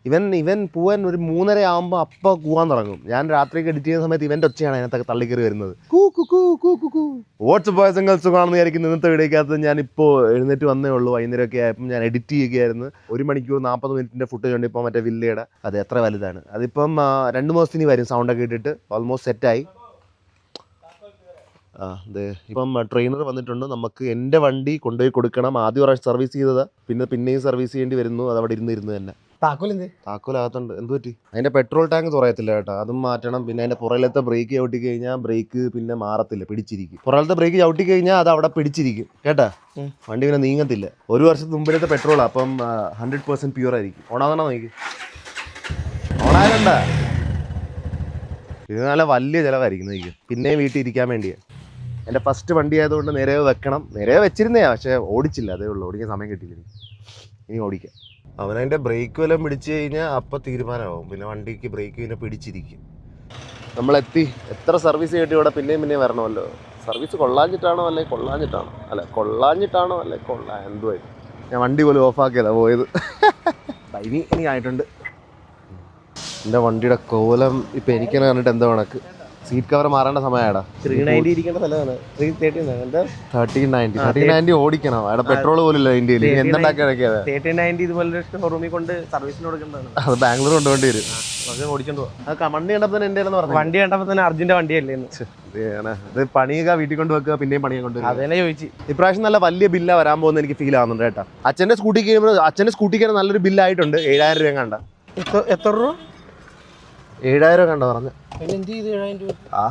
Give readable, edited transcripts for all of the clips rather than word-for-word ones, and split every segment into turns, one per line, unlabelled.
ഇവൻ പോവാൻ ഒരു 3:30 ആകുമ്പോൾ അപ്പം കൂവാൻ തുടങ്ങും. ഞാൻ രാത്രിയൊക്കെ എഡിറ്റ് ചെയ്യുന്ന സമയത്ത് ഇവൻ്റെ ഒച്ചയാണ് അതിനകത്തൊക്കെ തള്ളിക്കറി വരുന്നത്. വാട്സ്ആപ്പ് ബോയ്സ് ആൻഡ് സുഖമാണെന്ന് വിചാരിക്കുന്നു. ഇന്നത്തെ വീഡിയോക്കകത്ത് ഞാനിപ്പോൾ എഴുന്നേറ്റ് വന്നേ ഉള്ളൂ. വൈകുന്നേരമൊക്കെ ആയപ്പം ഞാൻ എഡിറ്റ് ചെയ്യുകയായിരുന്നു. 1 മണിക്കൂർ 40 മിനിറ്റിൻ്റെ ഫുട്ടേജ് ഉണ്ട്. ഇപ്പോൾ മറ്റേ വില്ലയുടെ അത് എത്ര വലുതാണ്. അതിപ്പം 2 മാസത്തിന് വരും. സൗണ്ടൊക്കെ ഇട്ടിട്ട് ഓൾമോസ്റ്റ് സെറ്റായി. അതെ, ഇപ്പം ട്രെയിനർ വന്നിട്ടുണ്ട്. നമുക്ക് എൻ്റെ വണ്ടി കൊണ്ടുപോയി കൊടുക്കണം. ആദ്യം പ്രാവശ്യം സർവീസ് ചെയ്തതാണ്, പിന്നെയും സർവീസ് ചെയ്യേണ്ടി വരുന്നു. അത് അവിടെ ഇരുന്ന് തന്നെ. താക്കോലാകത്തുണ്ട്. എന്ത് പറ്റി? അതിൻ്റെ പെട്രോൾ ടാങ്ക് തുറയത്തില്ല കേട്ടോ, അതും മാറ്റണം. പിന്നെ അതിൻ്റെ പുറകിലത്തെ ബ്രേക്ക് ചവിട്ടി കഴിഞ്ഞാൽ ബ്രേക്ക് പിന്നെ മാറത്തില്ല, പിടിച്ചിരിക്കും. പുറകിലത്തെ ബ്രേക്ക് ചവിട്ടി കഴിഞ്ഞാൽ അത് അവിടെ പിടിച്ചിരിക്കും കേട്ടാ. വണ്ടി പിന്നെ നീങ്ങത്തില്ല. 1 വർഷത്തിന് മുമ്പിലത്തെ പെട്രോളാണ്, അപ്പം 100% പ്യൂർ ആയിരിക്കും. ഓണാകണോ നോക്കി? ഓണാകണ്ട. ഇത് നല്ല വലിയ ചിലവായിരിക്കും നോക്കി. പിന്നെയും വീട്ടിൽ ഇരിക്കാൻ വേണ്ടിയാണ്. എൻ്റെ ഫസ്റ്റ് വണ്ടി ആയതുകൊണ്ട് നേരെ വെക്കണം. നേരെ വെച്ചിരുന്നേ, പക്ഷേ ഓടിച്ചില്ല. അതേ ഉള്ളൂ, ഓടിക്കാൻ സമയം കിട്ടിയില്ല. ഇനി ഓടിക്കാം. അവനതിൻ്റെ ബ്രേക്ക് വല്ലതും പിടിച്ചു കഴിഞ്ഞാൽ അപ്പം തീരുമാനമാവും. പിന്നെ വണ്ടിക്ക് ബ്രേക്ക് പിന്നെ പിടിച്ചിരിക്കും. നമ്മളെത്തി. എത്ര സർവീസ് ചെയ്തിട്ട് ഇവിടെ പിന്നെയും വരണമല്ലോ. സർവീസ് കൊള്ളാഞ്ഞിട്ടാണോ അല്ലെ കൊള്ളാഞ്ഞിട്ടാണോ എന്തുമായിരുന്നു. ഞാൻ വണ്ടി പോലും ഓഫാക്കിയതാണ് പോയത്. ഇനി ആയിട്ടുണ്ട്. എൻ്റെ വണ്ടിയുടെ കോലം ഇപ്പം എനിക്കെന്നെ കണ്ടിട്ട് എന്തോ കണക്ക്. സീറ്റ് കവർ മാറേണ്ട സമയമാടാ.
390 ഇരിക്കേണ്ട സ്ഥലമാണ്.
1390 ഓടിക്കണം. അവിടെ പെട്രോൾ പോലും ഇല്ല ഇന്ത്യയിൽ. എന്തുണ്ടാക്കിയാണ്
1390 ഇതുപോലെ ഷോറൂമിൽ കൊണ്ട് സർവീസിന് കൊടുക്കേണ്ടതാണ്.
അത് ബാംഗ്ലൂർ കൊണ്ടുപോകേണ്ടി വരും.
ഓടിച്ചോണ്ട് പോകാം.
വണ്ടി കണ്ടപ്പോൾ തന്നെ എൻ്റെ പറഞ്ഞു.
വണ്ടി കണ്ടപ്പോൾ തന്നെ അർജുൻ്റെ വണ്ടിയല്ലേ
ഇത് പണിയൊക്കെ വീട്ടിൽ കൊണ്ട് വെക്കുക, പിന്നെയും പണിയെ കൊണ്ടുവരും.
അതന്നെ ചോദിച്ചു.
ഇപ്രാവശ്യം നല്ല വലിയ ബില്ലാണ് വരാൻ പോകുന്നത് എനിക്ക് ഫീൽ ആവുന്നുണ്ട് കേട്ടോ. അച്ഛൻ്റെ സ്കൂട്ടിക്ക് നല്ലൊരു ബില്ലായിട്ടുണ്ട്. 7000 രൂപ കണ്ട.
എത്ര രൂപ?
7000 കണ്ടോ പറഞ്ഞ.
ആ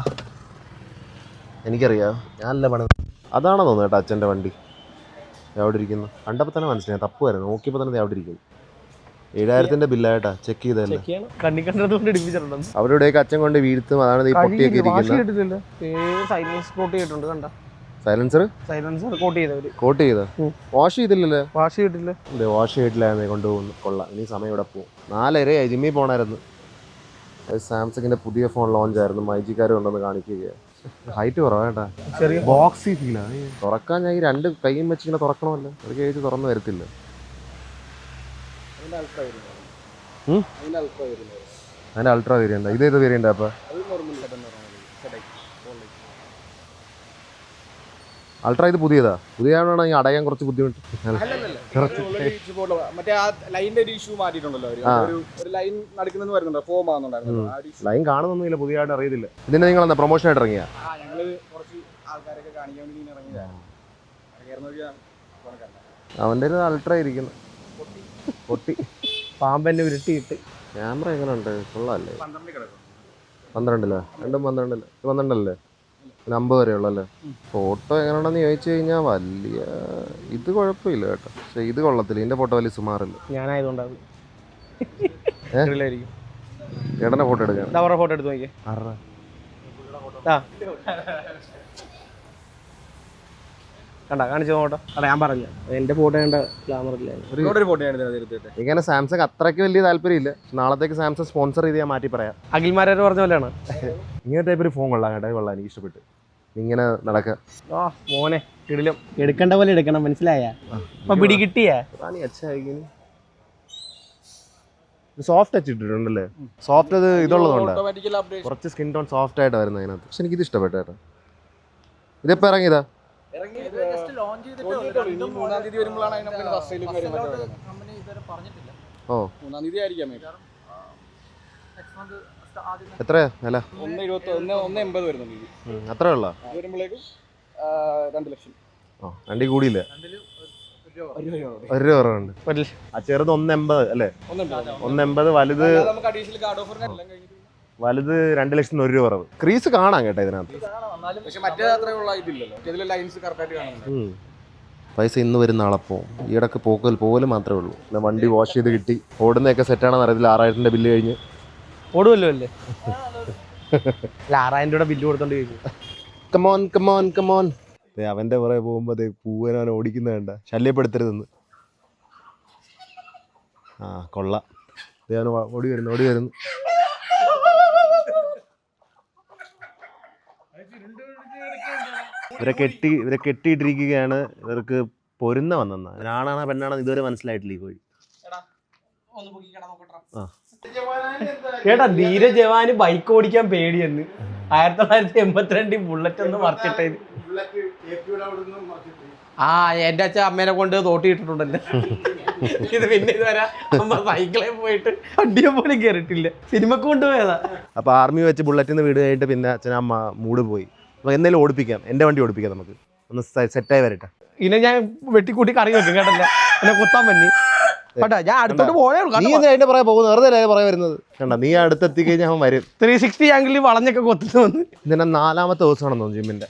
എനിക്കറിയാം, ഞാനല്ല പണി. അതാണോ തോന്നുന്നു കേട്ടോ അച്ഛൻ്റെ വണ്ടി എവിടെ ഇരിക്കുന്നു. കണ്ടപ്പോൾ തന്നെ മനസ്സിലായി, തപ്പുമായിരുന്നു. നോക്കിയപ്പോൾ തന്നെ അവിടെ ഇരിക്കുന്നു. 7000 ബില്ലായിട്ടാ. ചെക്ക് ചെയ്തല്ലേ. അവരുടെയൊക്കെ അച്ഛൻ കൊണ്ട് വീഴ്ത്തും. അതാണ് ഈ പൊട്ടിയൊക്കെ ഇരിക്കുന്നത്. സൈലൻസർ കോട്ട് ചെയ്ത വാഷ് ചെയ്തില്ലല്ലേ?
വാഷ്
ചെയ്തിട്ടില്ലായിരുന്നേ കൊണ്ടുപോകുന്നു. കൊള്ളാം. ഇനി സമയം ഇവിടെ പോകും. 4:30 ജിമ്മിൽ പോകണമായിരുന്നു. സാംസങ്ങിന്റെ പുതിയ ഫോൺ ലോഞ്ച് ആയിരുന്നു. മൈജിക്കാർ കൊണ്ടുവന്ന് കാണിക്കുകയാണ്. ഹൈറ്റ് കുറവാ കേട്ടാ. ബോക്സി ഫീലാണ്. തുറക്കാൻ ഞാൻ ഈ 2 കൈയും വെച്ചിങ്ങനെ തുറക്കണമല്ലോ. ഒരു കേജ് തുറന്നു വരത്തില്ല. അതിന്റെ അൾട്രാ വേരിയന്റ്. ഇതേത് വേരിയന്റ്? അപ്പൊ അൾട്രാ ഇത് പുതിയതാണോ? ഈ അടയാൻ കുറച്ച് ബുദ്ധിമുട്ട്. ലൈൻ കാണുന്നൊന്നുമില്ല, പുതിയതായിട്ട് അറിയത്തില്ല. ഇതിന്റെ നിങ്ങൾ എന്താ പ്രൊമോഷൻ ആയിട്ട് ഇറങ്ങിയ? അവന്റെ ഒരു അൾട്രാ ഇരിക്കുന്നു. പൊട്ടി
പാമ്പന്നെ ഉരുട്ടിയിട്ട്.
ക്യാമറ എങ്ങനെ ഉണ്ട്? കൊള്ളാല്ലേ? 12 രണ്ടും 12 പിന്നെ 50 വരെ ഉള്ളല്ലേ. ഫോട്ടോ എങ്ങനെയാണെന്ന് ചോദിച്ചു കഴിഞ്ഞാൽ വലിയ ഇത് കുഴപ്പമില്ല കേട്ടോ. പക്ഷെ ഇത് കൊള്ളത്തില്ല. ഇതിന്റെ ഫോട്ടോ വലിയ സുമാറില്ല.
ഞാനായതുകൊണ്ടാണ്.
ചേട്ടന്റെ ഫോട്ടോ എടുക്കാൻ.
ഫോട്ടോ എടുത്ത് നോക്കിയേ. കാണിച്ചു ഫോട്ടോ. ഞാൻ പറഞ്ഞു എന്റെ ഫോട്ടോ കണ്ട ഗ്ലാമർ ഇല്ല.
ഇങ്ങനെ സാംസങ് അത്രയ്ക്ക് വലിയ താല്പര്യമില്ല. നാളത്തേക്ക് സാംസങ് സ്പോൺസർ ചെയ്ത് ഞാൻ മാറ്റി പറയാം.
അഖിൽമാരെ പറഞ്ഞ പോലെയാണ്.
ഇങ്ങനെ ടൈപ്പ് ഒരു ഫോൺ കൊള്ളാം കേട്ടോ. കൊള്ളാം, എനിക്ക് ഇഷ്ടപ്പെട്ടു. ഇങ്ങനെ നടക്കുക.
മോനെ കിടിലം. എടുക്കേണ്ട പോലെ എടുക്കണം, മനസ്സിലായ? പിടി കിട്ടിയാ.
Soft touch ഇട്ടിട്ടുണ്ടല്ലേ? സോഫ്റ്റ് അത് ഇതുള്ളതുകൊണ്ട് കുറച്ച് സ്കിൻ ടോൺ സോഫ്റ്റ് ആയിട്ട് വരുന്നത് അതിനകത്ത്. പക്ഷെ എനിക്കിത് ഇഷ്ടപ്പെട്ടു കേട്ടോ. ഇതിപ്പോ ഇറങ്ങിയതാ? ഓ, എത്രയാ വില?
1.80 വരുന്നുണ്ട്.
അത്രേ ഉള്ള?
2 ലക്ഷം.
വണ്ടി കൂടിയില്ല. 1 രൂപ കുറവുണ്ട്. ആ ചെറുത് 1.80 അല്ലേ? 1.80. വലുത് 2 ലക്ഷത്തിന് 1 രൂപ കുറവ്. ക്രീസ് കാണാം കേട്ടോ ഇതിനകത്ത്. പൈസ ഇന്ന് വരും നാളെ പോവും. ഈയിടക്ക് പോകൽ മാത്രമേ ഉള്ളൂ. പിന്നെ വണ്ടി വാഷ് ചെയ്ത് കിട്ടി. ഓടുന്നതൊക്കെ സെറ്റാണെന്ന് അറിയത്തില്ല. 6000 ബില്ല് കഴിഞ്ഞ്
ഓടുമല്ലോ അല്ലേ? 6000 രൂപ ബില്ല് കൊടുത്തോണ്ട് ചോദിച്ചു.
കമോൺ. അവന്റെ പുറകെ പോകുമ്പോ പൂവനാണ് ഓടിക്കുന്ന വേണ്ട. ശല്യപ്പെടുത്തരുതെന്ന്. കൊള്ളാം. ഓടി വരുന്നു. ഇവരെ കെട്ടിയിട്ടിരിക്കുകയാണ്. ഇവർക്ക് പൊരുന്ന വന്നെന്നാ. ആണാണോ പെണ്ണാണോ ഇതുവരെ മനസ്സിലായിട്ടില്ല. ഈ കോഴി
കേട്ടാ ധീര ജവാന് ബൈക്ക് ഓടിക്കാൻ പേടിയെന്ന് 1982 ബുള്ളറ്റ് ഒന്ന് മറിച്ചിട്ടേ. ആ എന്റെ അച്ഛൻ അമ്മേനെ കൊണ്ട് തോട്ടി ഇട്ടിട്ടുണ്ടല്ലോ. ഇത് പിന്നെ ഇതുവരെ അമ്മ സൈക്കിളിൽ പോയിട്ട് വണ്ടിയെ പോലും കയറിയിട്ടില്ല, സിനിമക്ക് കൊണ്ടുപോയതാ.
അപ്പോൾ ആർമി വെച്ച് ബുള്ളറ്റിൽ നിന്ന് വീട് കഴിഞ്ഞിട്ട് പിന്നെ അച്ഛനും അമ്മ മൂഡ് പോയി. അപ്പോൾ എന്തെങ്കിലും ഓടിപ്പിക്കാം, എൻ്റെ വണ്ടി ഓടിപ്പിക്കാം, നമുക്ക് ഒന്ന് സെറ്റായി വരട്ടെ.
ഇതിനെ ഞാൻ വെട്ടിക്കൂട്ടി കറി വെക്കും കേട്ടല്ല, എന്നെ കുത്താൻ പറ്റി കേട്ടാ. ഞാൻ അടുത്തോട്ട് പോയേ
നീ അതിന്റെ പറയാൻ പോകുന്നു, വെറുതെ പറയാൻ വരുന്നത് കണ്ട. നീ അടുത്തെത്തി കഴിഞ്ഞാൽ അവൻ വരും.
360 ആംഗിളിൽ വളഞ്ഞൊക്കെ കൊത്തിട്ട് വന്ന്.
ഇതിന്റെ 4ാമത്തെ ദിവസമാണെന്ന് തോന്നുന്നു ജിമ്മിന്റെ.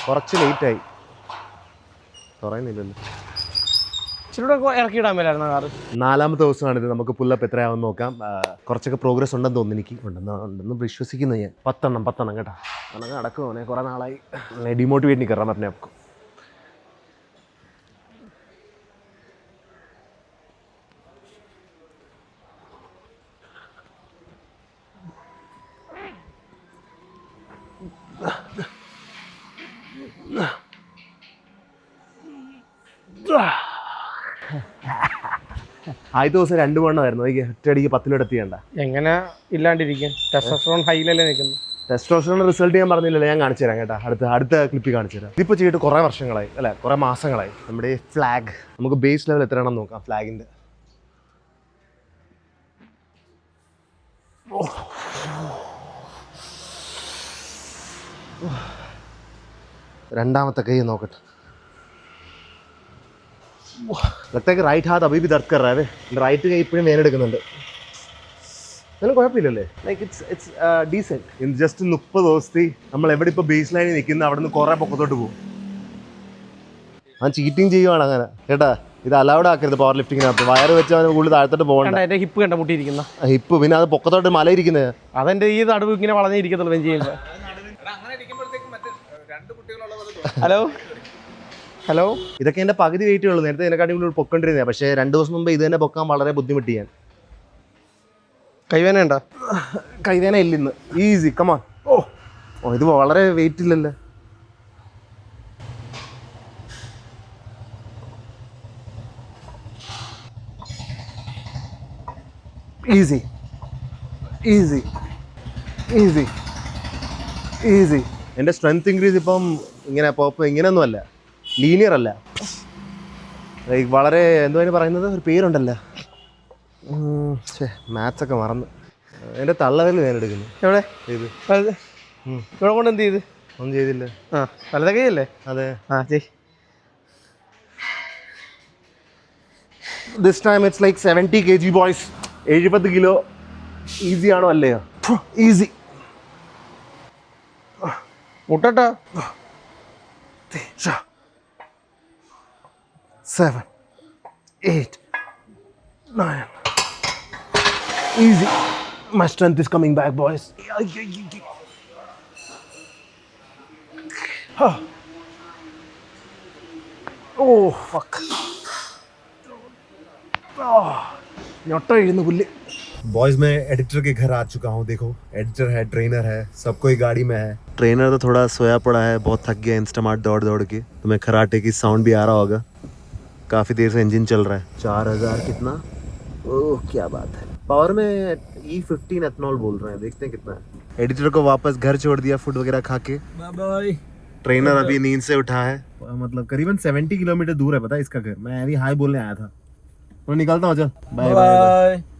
കുറച്ച് ലേറ്റായി പറയുന്നില്ലല്ലോ.
ഇച്ചിരൂടെ ഇറക്കിയിടാൻ മേലായിരുന്നു കാറ്.
4ാമത്തെ ദിവസമാണിത്. നമുക്ക് പുല്ലപ്പ് എത്രയാവുമെന്ന് നോക്കാം. കുറച്ചൊക്കെ പ്രോഗ്രസ് ഉണ്ടെന്ന് തോന്നുന്നു, എനിക്ക് ഉണ്ടെന്ന് വിശ്വസിക്കുന്നു ഞാൻ. 10 കേട്ടാ. അങ്ങനെ നടക്കുമോനെ, കുറെ നാളായി ഡിമോട്ടിവേറ്റ് നിൽക്കാൻ പറഞ്ഞ. ആദ്യത്തെ ദിവസം 2 മണ്ണമായിരുന്നു, ഒറ്റയടിക്ക് 10 എത്തിയണ്ട.
എങ്ങനെ ഇല്ലാണ്ടിരിക്കും, ടെസ്റ്റോസ്റ്ററോൺ ഹൈലല്ലേ നിൽക്കുന്നു.
ടെസ്റ്റോസ്റ്ററോൺ റിസൾട്ട് ഞാൻ പറഞ്ഞില്ലല്ലോ, ഞാൻ കാണിച്ചു തരാം കേട്ടോ. അടുത്ത ക്ലിപ്പിൽ കാണിച്ചു തരാം. ഇതിപ്പോൾ ചെയ്തിട്ട് കുറേ വർഷങ്ങളായി, അല്ല കുറേ മാസങ്ങളായി. നമ്മുടെ ഫ്ലാഗ് നമുക്ക് ബേസ് ലെവൽ എത്രയാണെന്ന് നോക്കാം. ഫ്ലാഗിൻ്റെ 2ാമത്തെ കൈ നോക്കട്ടെ. लगता है कि राइट हाथ अभी भी दर्द कर रहा है. राइट കൈ ഇപ്പോഴും വേനെടുക്കുന്നുണ്ട്. എന്നാലും കുഴപ്പമില്ലല്ലേ, like it's decent. In just 30 ദിവസത്തിൽ നമ്മൾ എവിടെ ഇപ്പോൾ ബേസ് ലൈനിൽ നിൽക്കുന്ന അവിടെ നിന്ന് കുറേ പൊക്കത്തോട്ട് പോകും. ആ ചീറ്റിങ് ചെയ്യുവാണ് അങ്ങനെ കേട്ടാ. ഇത് അലൗഡ് ആക്കരുത് പവർ ലിഫ്റ്റിങ്ങിനകത്ത്. വയറ് വെച്ച് അവന് കൂടുതൽ താഴത്തോട്ട് പോകണ്ട.
എൻ്റെ ഹിപ്പ് കണ്ട മുട്ടിയിരിക്കുന്ന
ഹിപ്പ്, പിന്നെ അത് പൊക്കത്തോട്ട് മല ഇരിക്കുന്നത്.
അതെൻ്റെ ഈ നടുവ് ഇങ്ങനെ വളഞ്ഞിരിക്കത്തുള്ളൂ ഞാൻ ചെയ്യുമ്പോൾ. ഹലോ
ഇതൊക്കെ എൻ്റെ പകുതി വെയിറ്റേ ഉള്ളൂ. നേരത്തെ ഇതിനെക്കാട്ടി കൂടുതൽ പൊക്കൊണ്ടിരുന്നത്. പക്ഷേ 2 ദിവസം മുമ്പ് ഇത് തന്നെ പൊക്കാൻ വളരെ ബുദ്ധിമുട്ടി ഞാൻ.
കൈവേന ഉണ്ടോ?
കൈവേന ഇല്ല ഇന്ന്. Easy come on. ഓ ഇത് വളരെ വെയിറ്റ് ഇല്ലല്ലോ. Easy easy easy easy. എൻ്റെ സ്ട്രെങ്ത് ഇൻക്രീസ് ഇപ്പം ഇങ്ങനെയൊന്നും അല്ല, ലീനിയർ അല്ല. വളരെ എന്തോ അതിന് പറയുന്നത്, ഒരു പേരുണ്ടല്ലോ, മാത്സ് ഒക്കെ മറന്ന്. എൻ്റെ തള്ളവിരൽ വേനെടുക്കുന്നു.
എവിടെ
ഇത്
ഇവിടെ കൊണ്ട് എന്ത് ചെയ്ത്?
ഒന്നും ചെയ്തില്ല.
ആ വലത്തെ കൈയല്ലേ?
അതെ.
ആ ചെയ്.
This time it's like 70 kg boys. 70 kilo. Easy ആണോ അല്ലയോ? Easy.
മുട്ടട്ടോ.
7 8 9. Easy. My strength is coming back, boys. Oh fuck. ഞൊട്ട എഴുന്ന പുല്ല്. बॉयज मैं एडिटर के घर आ चुका हूँ. देखो एडिटर है, ट्रेनर है, सब कोई गाड़ी में है. ट्रेनर तो थोड़ा सोया पड़ा है, बहुत थक गया इंस्टामार्ट दौड़ के. तुम्हें खराटे की साउंड भी आ रहा होगा. काफ़ी देर से इंजन चल रहा है. 4000 कितना? ओह क्या बात है. पावर में E15 एथनॉल बोल रहे हैं, देखते हैं कितना है. एडिटर को वापस घर छोड़ दिया फूड वगैरह खा के. Bye bye. ट्रेनर अभी नींद से उठा है. मतलब करीबन 70 किलोमीटर दूर है, पता है इसका घर. मैं अभी हाई बोलने आया था. तो निकलता हूँ, चल बाय बाय.